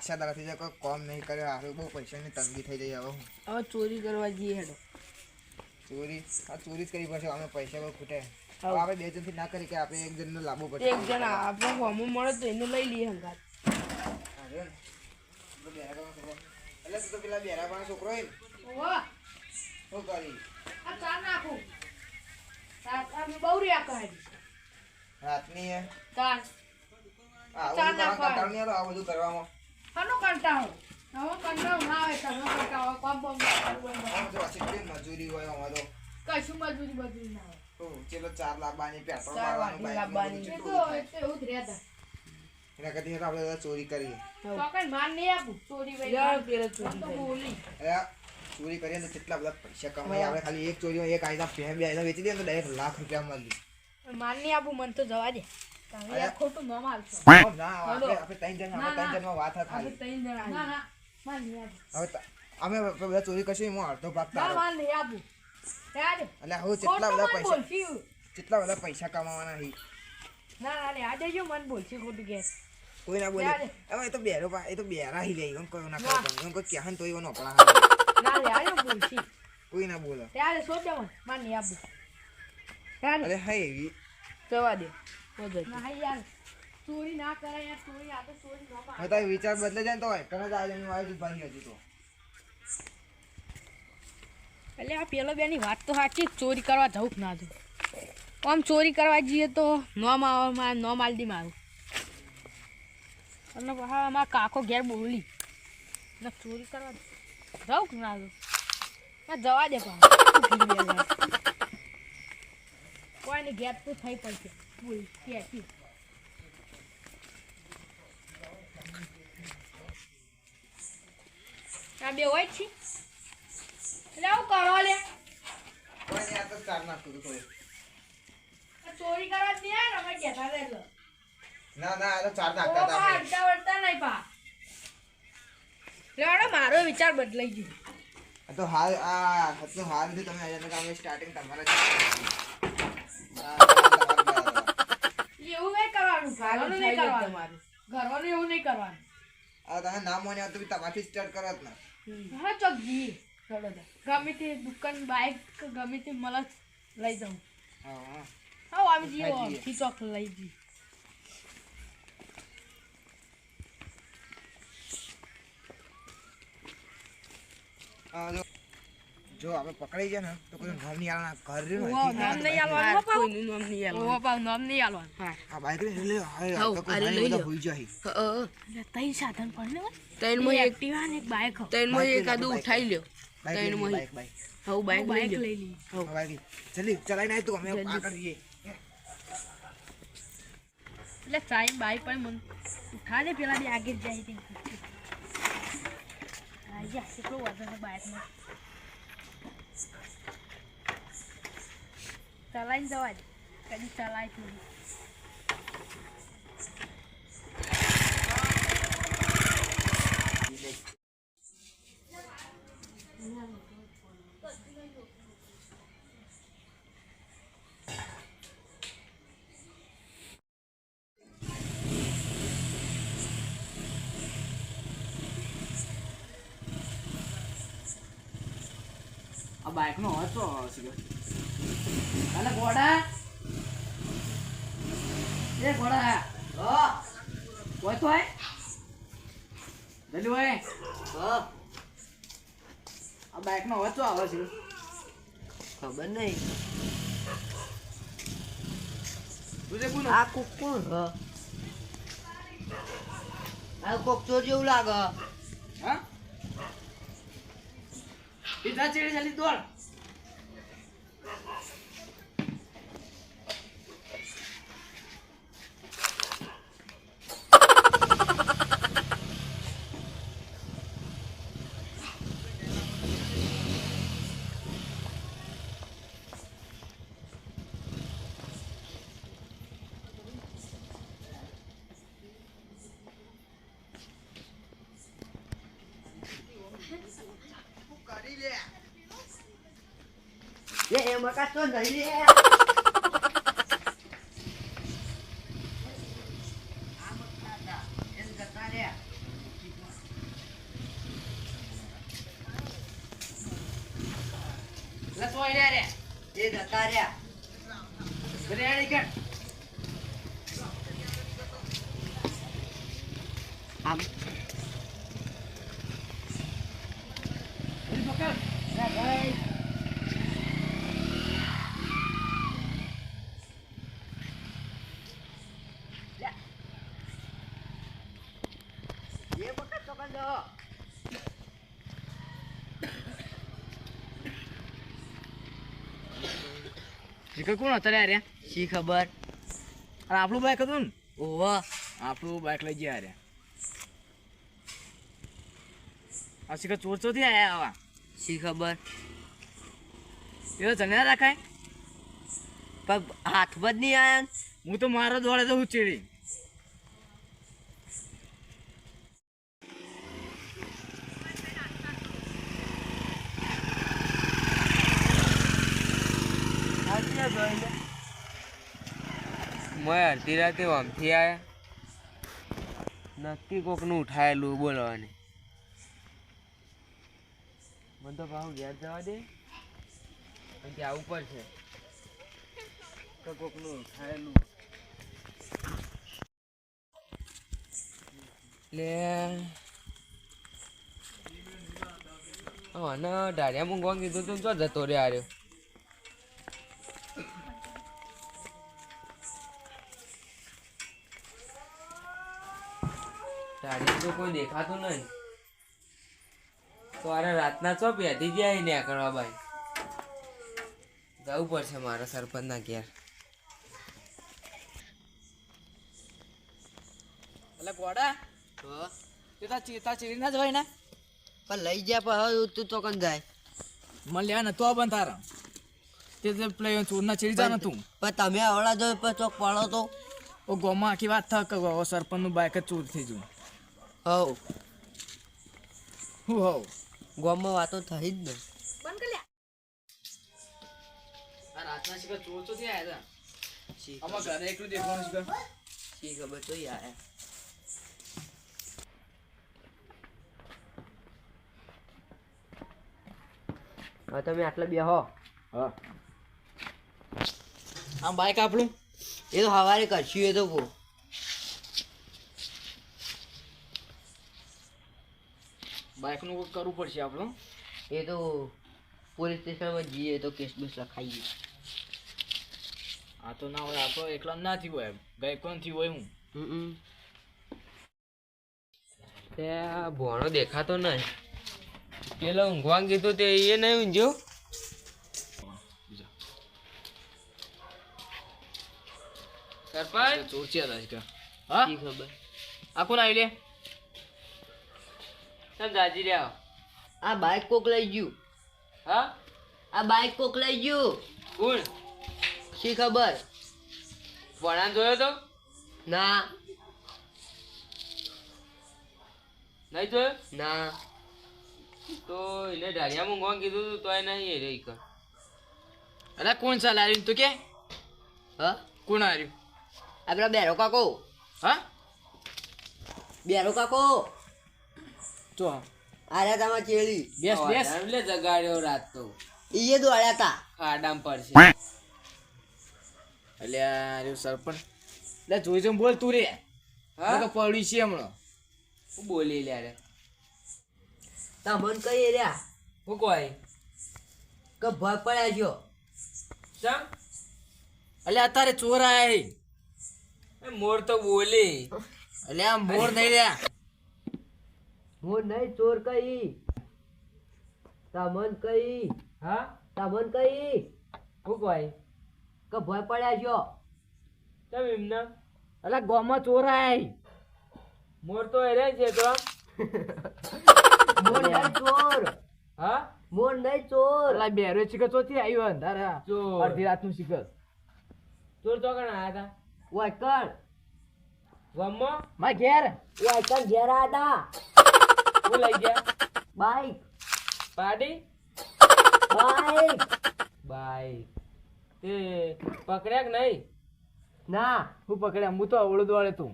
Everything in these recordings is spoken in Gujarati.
ખાસા દાડાથી જે કોઈ કામ નહીં કરે હારું બહુ પૈસાની તંગી થઈ જઈ હવે ચોરી કરવા જઈએ હેડો ચોરી જ કરવી પડશે અમે પૈસા બહુ ખૂટે હવે આપણે બે જણથી ના કરી કે આપણે એક જણને લાવવું પડશે એક જણ આપણે હોમો મળે તો એને લઈ લઈએ હંગાત એટલે તો પેલા બેરાવાનો છોકરો હોય ને શું કરી રાતની હે કંટાળ નહીં આવે આ બધું કરવામાં મજૂરી હોય અમારે કશું મજૂરી ના હોય ચલો 4 લાખની પેટ્રોલ મારવાનું એના કરતી આપણે ચોરી કરીએ ચોરી કરીએ તો કેટલા બધા પૈસા કમાઈએ આપણે ખાલી એક ચોરી એક આયદા બે આયદા વેચી દઈએ તો ડાયરેક્ટ લાખ રૂપિયા મળી માન નહીં આપું મન તો જવા દે ખોટું ન માલશો આપણે 3 જણમાં વાત થાય હવે અમે બધા ચોરી કરશે હું અડધો ભાગ તારો એટલે હું કેટલા બધા પૈસા કમાવાના હી કોઈ ના બોલે હવે એ તો બેરા હી લે કોઈ ના કરે કોઈ કહેન તો એનો અપડા કોઈ ના બોલે અરે હા એવી જવા દે ચોરી ના કરે યાર ચોરી આ તો ચોરી ન હા તો વિચાર બદલે જાય ને તો હોય કને જ આવીને આવી ભાઈ હજી તો એટલે આ પેલો બેની વાત તો સાચી ચોરી કરવા જવું ના જવું આમ ચોરી કરવા જઈએ તો નોમ આવે નોમ આલદી મારું અને હા અમારા કાકો ઘેર બોલી ને ચોરી કરવા જવું ના જવું જવા દે કોઈને ઘેર તો થઈ પડશે બોલ કે આ બે હોય છે એટલે આવું કરો લે કોઈ આ તો ચાર નાખતું થોડું ચોરી કરવા દે ને અમે કહેતા રહેલો ના આ તો ચાર નાખતા હતા અડધા વળતા નહીં પા લેડો મારો વિચાર બદલાઈ ગયો તો હાલ થી તમે આજે કામ સ્ટાર્ટિંગ તમારા એવું નહીં કરવાનું ઘરવાનું નહીં કરવાનું ઘરવાનું એવું નહીં કરવાનું આ તમે નામ મને આવતું તમારથી સ્ટાર્ટ કરો જ ના હા ચોક જી ગમે તે દુકાન બાઇક ગમે તે મળે લઈ જાઉં હા આવી જઈએ ચોક લઈ જઈએ જો આપણે પકડાઈ જાય ને તો કોઈ નામ નહીં આલવાના ઘર નામ નહીં આલવાનું કોઈનું નામ નહીં આલવાનું નામ નહીં આલવાનું આ બાઈક લે તો કોઈ બધા હોઈ જાય તઈ સાધન પડને તઈન માં એક્ટિવા ને એક બાઈક તઈન માં એકાદું ઉઠાઈ લ્યો તઈન માં બાઈક હવ બાઈક લઈ લી હવ બાઈક જલ્દી ચલાઈને આય તું અમે આગળ જઈએ એટલે સાઈન બાઈક પર મન ઉઠા દે પેલા બી આગળ જાય તે આયા કેટલો વજન બાઈક માં ચલાઈને જવા દે કદી ચલાય તું આ બાઈક નો અવાજ તો આવે છે અલે ઘોડા એ ઘોડા ઓય તો આય જલ્દી ઓય આ બાઈક નો અવાજ તો આવે છે ખબર નહીં તુજે કોણ આ કોક કોણ આ કોક ચોર જેવું લાગે હા ઈધા ચેડે જલ્દી દોડ એમાં કાચો નહીં લે જતા રહ્યા. આમ શીખર કોણ હતા રે શી ખબર. અને આપણું બાઈક હતું ને ઓવા આપણું બાઈક લઈ ગયા રે આ શીખર ચોર ચોથી આયા આવા શી ખબર. એ તો ચંગા રાખાય પણ હાથમાં જ નહીં આયા. હું તો મારો દોડે તો હું ચીડી મેં અડધી રાતે આમથી આવ્યા નક્કી કોકનું ઉઠાયેલું બોલવાની મને તો પાછું ઘેર જવા દે અને ત્યાં ઉપર છે તો કોકનું ઉઠાયેલું એટલે અને ઢાળિયા મૂંગવા કીધું તું તો જતો રે આર્યો ઢાળિયા તો કોઈ દેખાતું નહીં તો અરે રાતના ચો પહેતી જાય ને કરવા ભાઈ જવું પડશે મારા સરપંચના ઘેર એટલે ગોડા તે તા ચીડી ના જવાય ને પણ લઈ ગયા પણ તું તો કન જાય. મને લ્યા ને તો બંધ તારા તે પેલા ચોરના ચીડી જા તું પણ તમે આવડા જો પણ ચોક પડો તો ઓ ગોમાં આખી વાત થક સરપંચનું બાઈક જ ચોર થઈ ગયું હવ હું હવ ગામમાં વાતો થઈ જ ને. આ રાતના શિખર ચોર ચોથી આયા શી હતા અમારા ઘરે એકલું દેખવાનું શિખર શી ખબર તો યાર. હવે તમે આટલા બે હો. હા આમ બાઈક આપણું એ તો સવારે કરશું એ તો બહુ. બાઈકનું કોઈ કરવું પડશે આપણું એ તો પોલીસ સ્ટેશનમાં જઈએ તો કેસ બેસ લખાઈએ. આ તો ના હોય આ તો એકલા ના થયું હોય ગાય કોણ થયું હોય હું તે ભોણો દેખાતો નહીં પેલો ઊંઘવા કીધું તે એ નહીં ઊંઘ્યો સરપંચ ચોર છે શિખર હા શી ખબર. આ કોણ આવી લે સર દાજી રહ્યા આ બાઈક કોક લઈ ગયું. હા આ બાઈક કોક લઈ ગયું. કોણ શી ખબર. ભણાને જોયો તો ના નહીં જોયો ના તો એને ઢાળિયા મૂંગવા કીધું તું તો એ નહીં એ રહી કર અરે કોણ ચાલ આવ્યું તું કે હા કોણ આવ્યું આપડા બેરો કાકો. હા બેરો કાકો તો આર્યા તમાર ચેડી બેસ બેસ એટલે જગાડ્યો રાત તો ઈએ દોડ્યા તા. ખાડામ પડશે એટલે આ સરપંચ એટલે જોઈ જોઈ બોલ તું રે હા તો પડી છે હમણાં હું બોલી લે રે તમને કઈ રહ્યા હું કોઈ કે ભય પડ્યા છો. ચમ એટલે અત્યારે ચોર આયા એ મોર તો બોલી એટલે આ મોર નહીં રહ્યા હું નહીં ચોર કઈ તમન કઈ હા તમન કઈ હું કોઈ કે ભય પડ્યા છો. ચમ એમના એટલે ગામમાં ચોર આયા મોર તો એ રહે છે તો મોર નહીં ચોર. હા મોર નહીં ચોર. એટલે બેરો શિખર ચોથી આવ્યો અંધારા ચોર. અડધી રાતનું શિખર ચોર તો કણ આયા હતા વાયકણ ગમો મારા ઘેર વાયકણ ઘેર હતા. હું લઈ ગયા બાઈક પાડી બાઈક બાઈ તે પકડ્યા કે નહીં ના હું પકડ્યા હું તો અવળું દોડે તું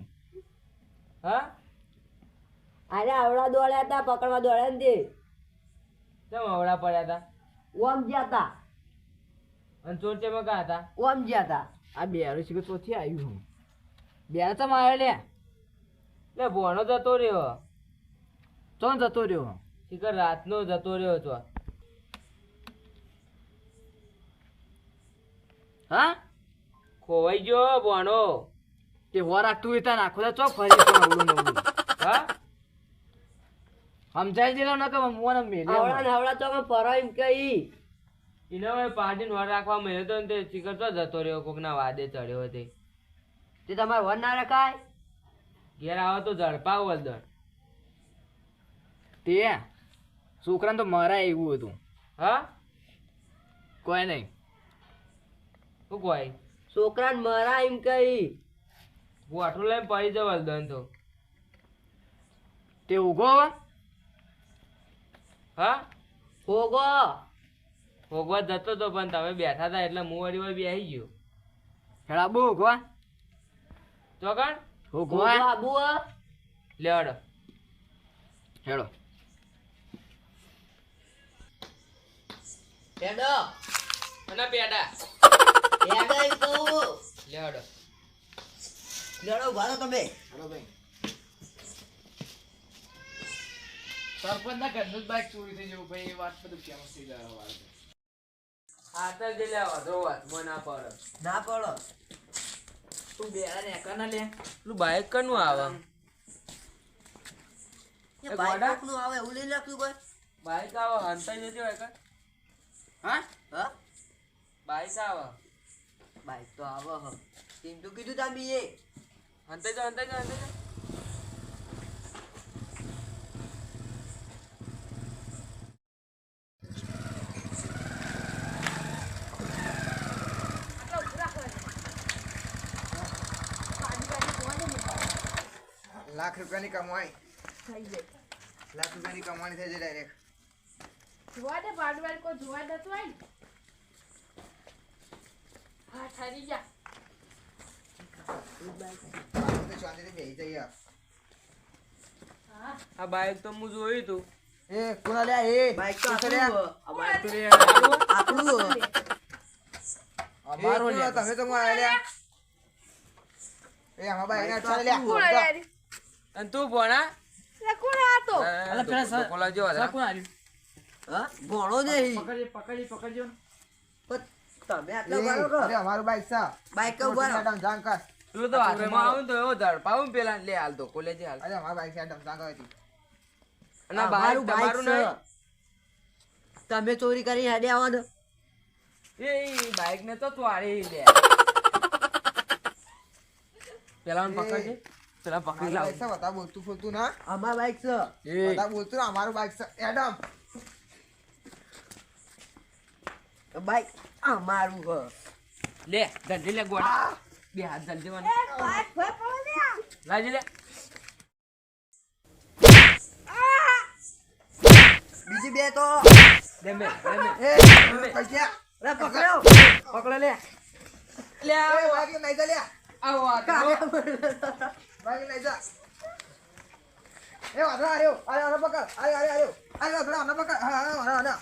હા અરે આવડા દોડ્યા હતા પકડવા દોડ્યા ને તે ચમ અવળા પડ્યા હતા ઓમ ગયા હતા. અને ચોર ચેમાં કા હતા? ઓમ જ્યાં હતા. આ બેરો શીખો ચોથી આવ્યું હું. બેરો તો મારે લે ભોણો જતો રહ્યો. ચોન જતો રહ્યો? શીખર રાતનો જતો રહ્યો છો. હા? ખોવાઈ ગયો ભોણો. તે હોરા તું એ તાર આખો ચોક ફરી હા? સમજાઈ દેલો ન કે મોને મેલે. હાવડા ચોક ફરો એમ કઈ. ઇનો પાર્ટી નો રાખવા મળ્યો તો ને તે શીખર તો જતો રહ્યો કોકના વાદે ચડ્યો તે. તે તમારે વન ના રખાય. ઘેર આવો તો ઝડપાવ વલદર. તે છોકરાને તો મરાય એવું હતું. હા? કોઈ નહીં. શું કોઈ? છોકરાને મરા એમ કઈ. હું આટલું લઈને પડી જાવ વલદન તો. તે ઉગો? હા? હોગો. ભોગવા જતો તો પણ તમે બેઠા હતા એટલે હું વળી વળી બેસી ગયો. હેડા બહુ ભોગવા ચોકણ ભોગવા આબુ લેવડો હેડો હેડો અને પેડા હેડો એમ કહું. લેવડો લેડો ભારો તમે. હેલો ભાઈ સરપંચ ના ઘરનું બાઈક ચોરી થઈ જવું ભાઈ એ વાત બધું કેમ થઈ જાય વાત આ તો જે લેવા દો વાત મો ના પડે ના પડો. તું બેરા ને એકલા ના લે તું બાઈક કનું આવે એ બાઈક નું આવે એવું લઈ નાખ્યું કોઈ. બાઈક આવે હંતાઈ જજો એક હા હા બાઈક આવે બાઈક તો આવે હ. તેમ તો કીધું તામી એ. હંતાઈ જો હંતાઈ જો હંતાઈ જો લાખ રૂપિયાની કમાણી લાખ રૂપિયાની કમાણી થઈ જાય ડાયરેક્ટ. જોવા દે બાડવાલ કો જોવા દે તો આઈ હા ઠરી જા શાંતિથી બેસી જઈએ. હા આ બાઈક તો હું જોયું તું એ કોના લ્યા એ બાઈક તો કોના લ્યા? આપણું બાઈક તો રે આપણું અમારો લ્યા તમે તો માં લ્યા એ અમાર ભાઈ ને ચાલે લ્યા કોણ યાર અને તું ભણા લે કોણ આ તો અલા પેલા સર કોલા જો સર કોણ આવ્યું હા ભણો નહીં. પકડજો પણ તમે એ, આટલા ભારો કરો. અરે અમારું બાઈક છે બાઈક તો ઉભા રહો. ડમ જાંગ કર. તું તો હાથમાં આવું તો એવો ઝડપાવું પેલા લે હાલ તો કોલેજે હાલ અરે અમારું બાઈક છે ડમ જાંગ હતી. અને આ બાઈક અમારું બાઈક તમારું છે. નહીં તમે ચોરી કરી હેડે આવો ને. એ બાઈક ને તો તવાડી લે પેલા પકડજે પેલા પકડી અમારું લાવ બાઈક છે બધા બોલતું ફોલતું ના અમાર બાઈક છે. બધા બોલતું ના અમારું બાઈક છે એડમ. બાઈક અમારું હ. લે જલ્દી લે ગોડા બે હાથ જલ્દી મને બાઈક ભર પડે લે લાજી લે બીજી બે તો દે મે એ પૈસા અરે પકડ્યો. પકડ લે લે એ બાઈક લઈ જા લ્યા આવો બાઈક લઈ જા. એ વાદળા આર્યો આરે પકડ આરે વાદળા આને પકડ હા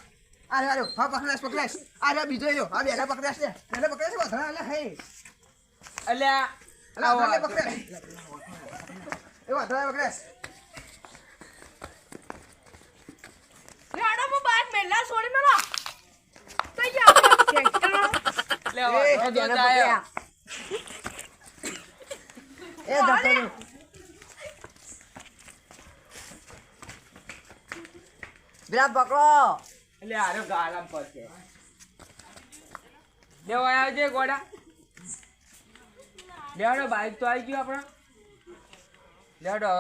આરે હા પકડાશ આરે બીજો એલો આ બેલા પકડાશ ને બેલા પકડાશ વાદળા આલે હે અલ્યા અલા વાદળા પકડાશ એ વાદળા પકડાશ લે આડા મો બાઈક મેલા છોડી મેલો તો જા ટ્રેક્ટર લે એ બેના પકડ્યા. એ જતો રહ્યો. પેલા પકડો. એટલે આરો ગાલામ પડશે લેવા આવજે ગોડા લેવાડો બાઈક તો આવી ગયું આપણા લેવાડો હવે